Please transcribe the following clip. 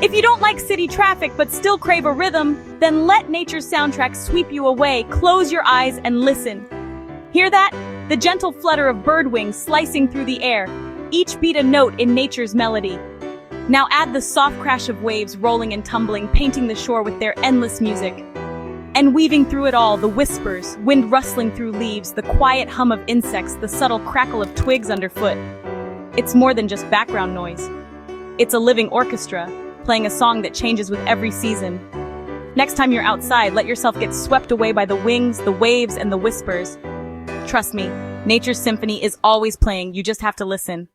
If you don't like city traffic but still crave a rhythm, then let nature's soundtrack sweep you away. Close your eyes and listen. Hear that? The gentle flutter of bird wings slicing through the air, each beat a note in nature's melody. Now add the soft crash of waves rolling and tumbling, painting the shore with their endless music. And weaving through it all, the whispers, wind rustling through leaves, the quiet hum of insects, the subtle crackle of twigs underfoot. It's more than just background noise. It's a living orchestra, playing a song that changes with every season. Next time you're outside, let yourself get swept away by the wings, the waves, and the whispers. Trust me, Nature's Symphony is always playing, you just have to listen.